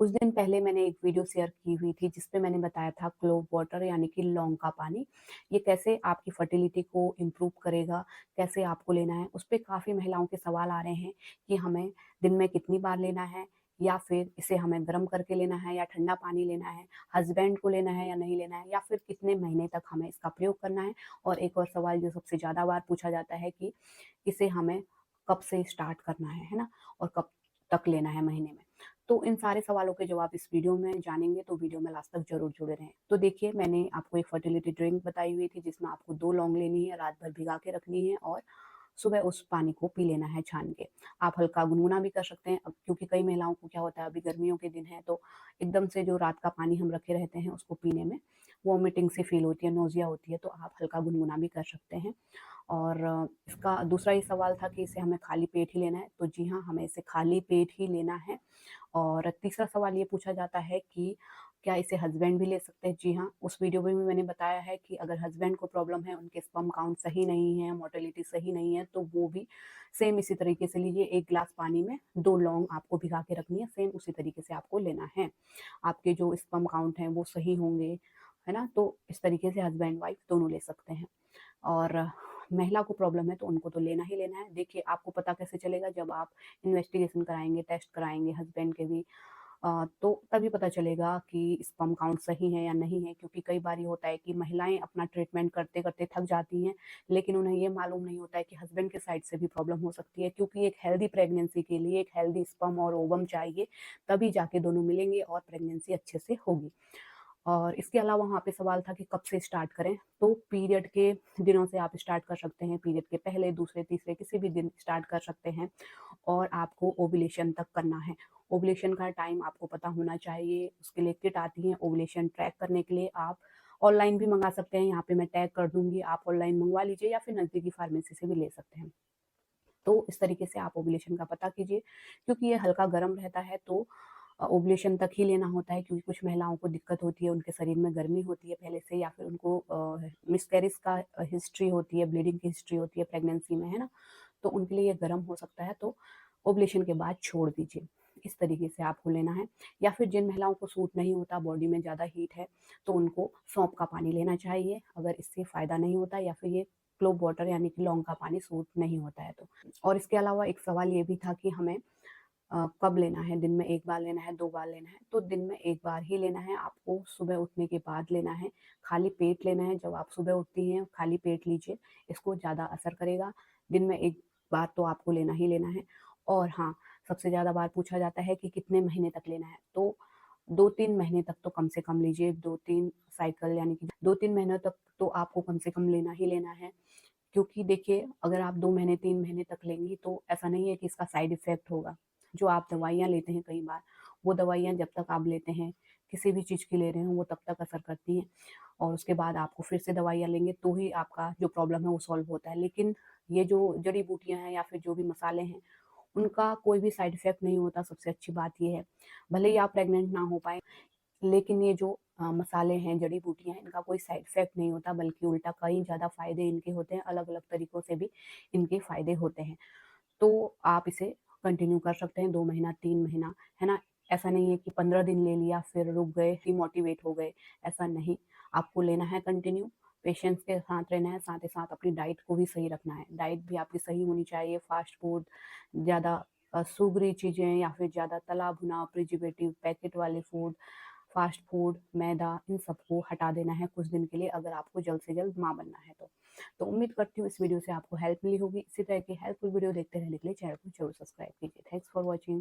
कुछ दिन पहले मैंने एक वीडियो शेयर की हुई थी जिसपे मैंने बताया था क्लोव वाटर यानी कि लौंग का पानी, ये कैसे आपकी फर्टिलिटी को इम्प्रूव करेगा, कैसे आपको लेना है। उस पे काफ़ी महिलाओं के सवाल आ रहे हैं कि हमें दिन में कितनी बार लेना है या फिर इसे हमें गर्म करके लेना है या ठंडा पानी लेना है, हस्बैंड को लेना है या नहीं लेना है या फिर कितने महीने तक हमें इसका प्रयोग करना है। और एक और सवाल जो सबसे ज़्यादा बार पूछा जाता है कि इसे हमें कब से स्टार्ट करना है ना? और कब तक लेना है महीने में। तो इन सारे सवालों के जवाब इस वीडियो में जानेंगे, तो वीडियो में लास्ट तक ज़रूर जुड़े रहें। तो देखिए, मैंने आपको एक फर्टिलिटी ड्रिंक बताई हुई थी जिसमें आपको 2 लौंग लेनी है, रात भर भिगा के रखनी है और सुबह उस पानी को पी लेना है छान के। आप हल्का गुनगुना भी कर सकते हैं, अब क्योंकि कई महिलाओं को क्या होता है, अभी गर्मियों के दिन हैं तो एकदम से जो रात का पानी हम रखे रहते हैं उसको पीने में वॉमिटिंग सी फील होती है, नोज़िया होती है, तो आप हल्का गुनगुना भी कर सकते हैं। और इसका दूसरा ये सवाल था कि इसे हमें खाली पेट ही लेना है, तो जी हाँ, हमें इसे खाली पेट ही लेना है। और तीसरा सवाल ये पूछा जाता है कि क्या इसे हस्बैंड भी ले सकते हैं? जी हाँ, उस वीडियो में भी मैंने बताया है कि अगर हस्बैंड को प्रॉब्लम है, उनके स्पर्म काउंट सही नहीं है, मोटिलिटी सही नहीं है, तो वो भी सेम इसी तरीके से लीजिए। 1 ग्लास पानी में 2 लौंग आपको भिगा के रखनी है, सेम उसी तरीके से आपको लेना है। आपके जो स्पर्म काउंट हैं वो सही होंगे, है ना? तो इस तरीके से हस्बैंड-वाइफ दोनों ले सकते हैं। और महिला को प्रॉब्लम है तो उनको तो लेना ही लेना है। देखिए, आपको पता कैसे चलेगा जब आप इन्वेस्टिगेशन कराएँगे, टेस्ट कराएँगे हस्बैंड के भी, तो तभी पता चलेगा कि स्पर्म काउंट सही है या नहीं है, क्योंकि कई बार ये होता है कि महिलाएँ अपना ट्रीटमेंट करते-करते थक जाती हैं, लेकिन उन्हें ये मालूम नहीं होता है कि हस्बैंड के साइड से भी प्रॉब्लम हो सकती है, क्योंकि एक हेल्दी प्रेगनेंसी के लिए एक हेल्दी स्पर्म और ओवम चाहिए, तभी जाके दोनों मिलेंगे और प्रेगनेंसी अच्छे से होगी। और इसके अलावा वहाँ पे सवाल था कि कब से स्टार्ट करें, तो पीरियड के दिनों से आप स्टार्ट कर सकते हैं, पीरियड के पहले, दूसरे, तीसरे किसी भी दिन स्टार्ट कर सकते हैं और आपको ओव्यूलेशन तक करना है। ओव्यूलेशन का टाइम आपको पता होना चाहिए, उसके लिए किट आती है ओव्यूलेशन ट्रैक करने के लिए। आप ऑनलाइन भी मँगा सकते हैं, यहाँ पे मैं टैग कर दूँगी, आप ऑनलाइन मँगवा लीजिए या फिर नज़दीकी फार्मेसी से भी ले सकते हैं। तो इस तरीके से आप ओव्यूलेशन का पता कीजिए, क्योंकि ये हल्का गर्म रहता है तो ओव्यूलेशन तक ही लेना होता है, क्योंकि कुछ महिलाओं को दिक्कत होती है, उनके शरीर में गर्मी होती है पहले से या फिर उनको मिसकैरेज का हिस्ट्री होती है, ब्लीडिंग की हिस्ट्री होती है प्रेगनेंसी में, है ना? तो उनके लिए ये गर्म हो सकता है, तो ओव्यूलेशन के बाद छोड़ दीजिए। इस तरीके से आपको लेना है। या फिर जिन महिलाओं को सूट नहीं होता, बॉडी में ज़्यादा हीट है, तो उनको सौंफ का पानी लेना चाहिए, अगर इससे फ़ायदा नहीं होता या फिर ये क्लोव वाटर यानी कि लौंग का पानी सूट नहीं होता है तो। और इसके अलावा एक सवाल ये भी था कि हमें कब लेना है, दिन में 1 बार लेना है, 2 बार लेना है? तो दिन में 1 बार ही लेना है, आपको सुबह उठने के बाद लेना है, खाली पेट लेना है। जब आप सुबह उठती हैं, खाली पेट लीजिए, इसको ज़्यादा असर करेगा। दिन में 1 बार तो आपको लेना ही लेना है। और हाँ, सबसे ज़्यादा बार पूछा जाता है कि कितने महीने तक लेना है, तो 2-3 महीने तक तो कम से कम लीजिए, 2-3 साइकिल यानी कि 2-3 महीनों तक तो आपको कम से कम लेना ही लेना है। क्योंकि देखिए, अगर आप 2 महीने 3 महीने तक लेंगी तो ऐसा नहीं है कि इसका साइड इफ़ेक्ट होगा। जो आप दवाइयाँ लेते हैं कई बार, वो दवाइयाँ जब तक आप लेते हैं, किसी भी चीज़ की ले रहे हो वो तब तक असर करती हैं और उसके बाद आपको फिर से दवाइयाँ लेंगे तो ही आपका जो प्रॉब्लम है वो सॉल्व होता है। लेकिन ये जो जड़ी-बूटियाँ हैं या फिर जो भी मसाले हैं, उनका कोई भी साइड इफ़ेक्ट नहीं होता, सबसे अच्छी बात ये है। भले ही आप प्रेग्नेंट ना हो पाएँ, लेकिन ये जो मसाले हैं, जड़ी-बूटियाँ हैं, इनका कोई साइड इफ़ेक्ट नहीं होता, बल्कि उल्टा कई ज़्यादा फ़ायदे इनके होते हैं, अलग-अलग तरीकों से भी इनके फ़ायदे होते हैं। तो आप इसे कंटिन्यू कर सकते हैं 2 महीना, 3 महीना, है ना? ऐसा नहीं है कि 15 दिन ले लिया, फिर रुक गए, डिमोटिवेट हो गए, ऐसा नहीं। आपको लेना है कंटिन्यू, पेशेंस के साथ रहना है, साथ ही साथ अपनी डाइट को भी सही रखना है। डाइट भी आपकी सही होनी चाहिए, फास्ट फूड, ज़्यादा शुगरी चीज़ें या फिर ज़्यादा तला-भुना, प्रिजर्वेटिव, पैकेट वाले फूड, फास्ट फूड, मैदा, इन सबको हटा देना है कुछ दिन के लिए, अगर आपको जल्द से जल्द माँ बनना है तो। तो उम्मीद करती हूँ इस वीडियो से आपको हेल्प मिली होगी। इसी तरह की हेल्पफुल वीडियो देखते रहने के लिए चैनल को ज़रूर सब्सक्राइब कीजिए। Thanks for watching.